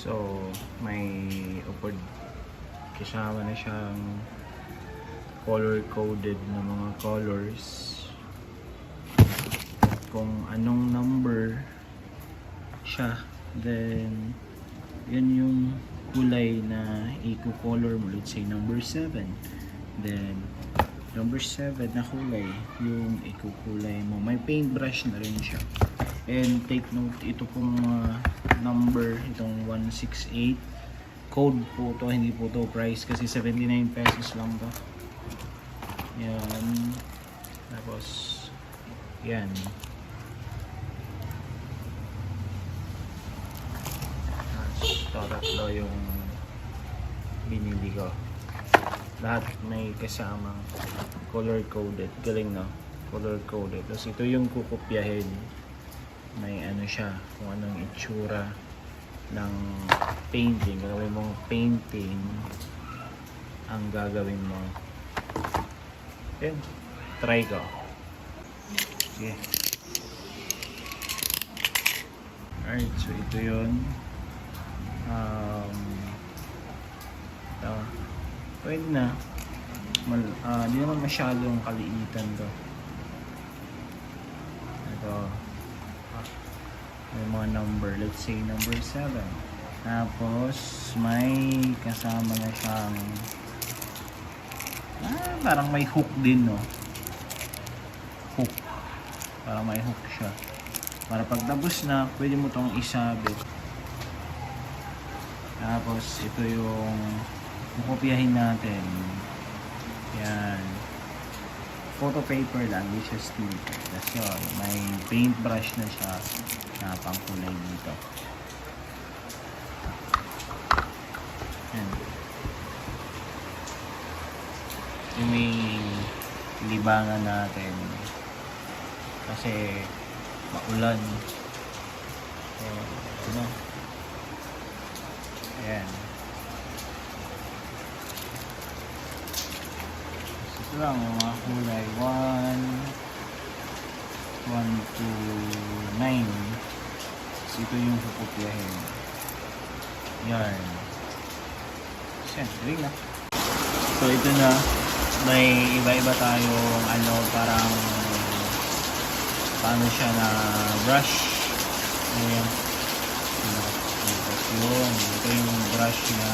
So, may upod kasama na siyang color-coded na mga colors. Kung anong number siya, then yan yung kulay na i-color mo. Let's say number 7. Then number 7 na kulay yung ikukulay mo. May paintbrush na rin siya. And take note, ito pong number, itong 168 code po to, hindi po to price kasi 79 pesos lang to. Yan. Tapos yan. Tatlo yung binili ko. Lahat may kasamang color coded. Galing, no? Color coded. Tapos ito yung kukopyahin. May ano siya, kung anong itsura ng painting. Gagawin mong painting ang gagawin mo. Then, try ko. Sige. Alright, so ito yun. Pwede na. Di naman masyadong kaliitan to. Ito. May mga number. Let's say number 7. Tapos may kasama na siyang parang may hook din, no? Hook. Parang may hook siya. Para pag tapos na, pwede mo tong isabit. Tapos ito yung kukopyahin natin. Yan. Photo paper lang, hindi siya sticker. That's yun. May paintbrush na siya na pangkulay dito. Yan. Yung may libangan natin. Kasi maulan. So, ano? Ayan. Ito lang yung mga kulay. 1, 2, 9. So, ito yung kukopyahin. Yan. Siyempre na. So ito na. May iba-iba tayong parang paano siya na brush. Ayan. Yun, ito yung brush niya.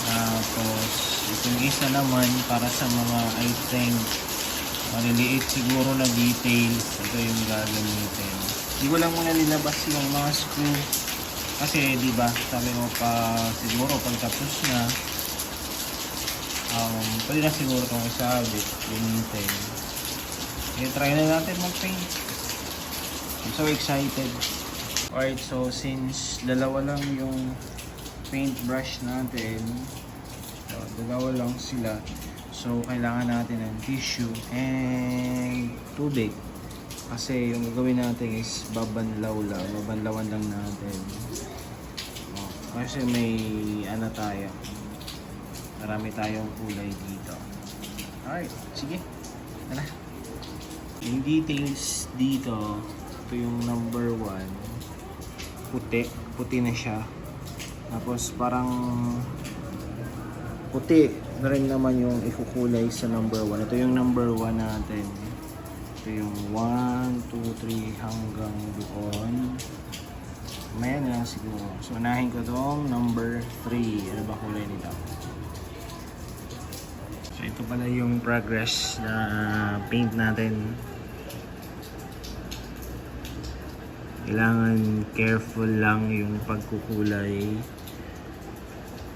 Tapos itong isa naman para sa mga I think maliliit siguro na details, ito yung gagamitin. Hindi ko lang muna linabas yung mga screw kasi di ba sabi mo pa siguro pagtapos na pwede na siguro itong isabit, gamitin. I-try na natin mag-paint. I'm so excited. Alright, so since dalawa lang yung paintbrush natin, so dalawa lang sila, so kailangan natin ng tissue and tubig kasi yung gagawin natin is babanlawan lang natin. Kasi may tayo, marami tayong kulay dito. Alright, sige, tara. Yung details dito, ito yung number 1. Puti na siya. Tapos parang puti na rin naman yung ikukulay sa number 1. Ito yung number 1 natin. Ito yung 1, 2, 3 hanggang doon. Maya na lang siguro. So unahin ko itong number 3. Ano ba kulay nito? So ito pala yung progress na paint natin. Kailangan careful lang yung pagkukulay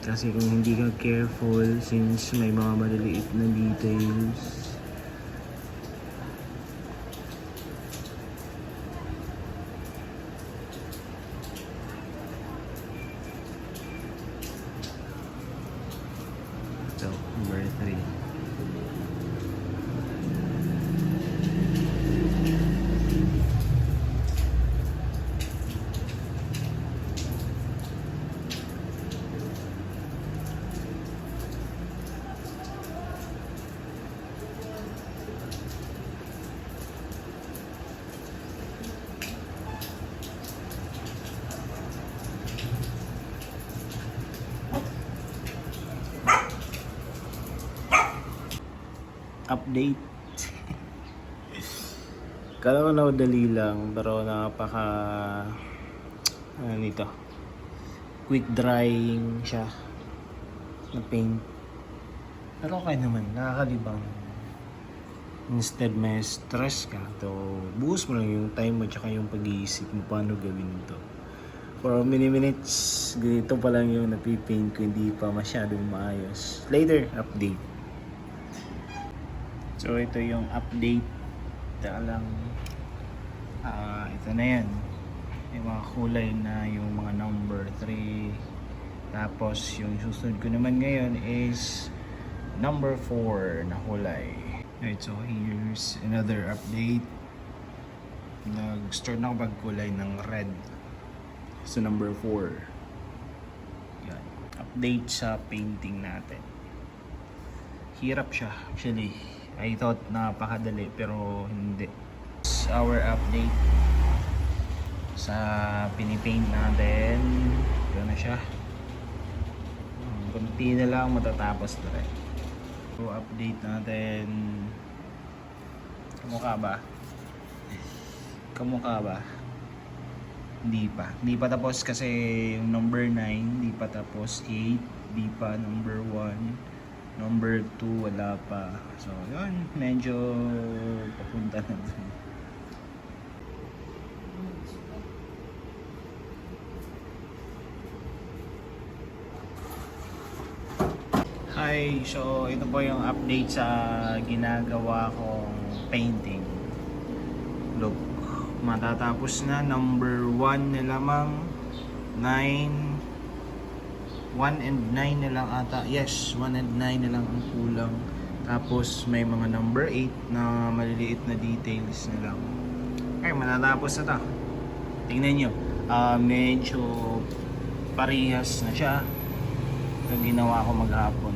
kasi kung hindi ka careful, since may mga maliliit na details, so number 3. update. Kala ko na dali lang, pero napaka ano nito, quick drying siya na paint. Pero okay naman, nakakalibang. Instead may stress ka, to buhos mo lang yung time mo tsaka yung pag-iisip mo paano gawin to. For many minutes, ganito pa lang yung napipaint ko, hindi pa masyadong maayos. Later, update. So ito yung update. Taka lang. Ito na yan. Yung mga kulay na yung mga number 3. Tapos yung susunod ko naman ngayon is number 4 na kulay. Alright, so here's another update. Nag-start na ako magkulay ng red. So number 4. Yan. Update sa painting natin. Hirap siya actually. I thought napakadali pero hindi. It's our update sa pinipaint natin. Ito na siya. Kunti na lang matatapos na rin. So update natin. Kamukha ba? Kamukha ba? Hindi pa. Hindi pa tapos kasi yung number 9, hindi pa tapos 8, hindi pa number 1, number 2 wala pa. So yun, medyo papunta na dun. Hi, so ito po yung update sa ginagawa kong painting. Look, matatapos na. Number 1 na lamang. 9 1 and 9 na lang ata. Yes, 1 and 9 na lang ang kulang. Tapos may mga number 8 na maliliit na details na lang. Okay, matatapos na ta. Tingnan nyo, medyo parehas na siya. Ito ginawa ko maghapon.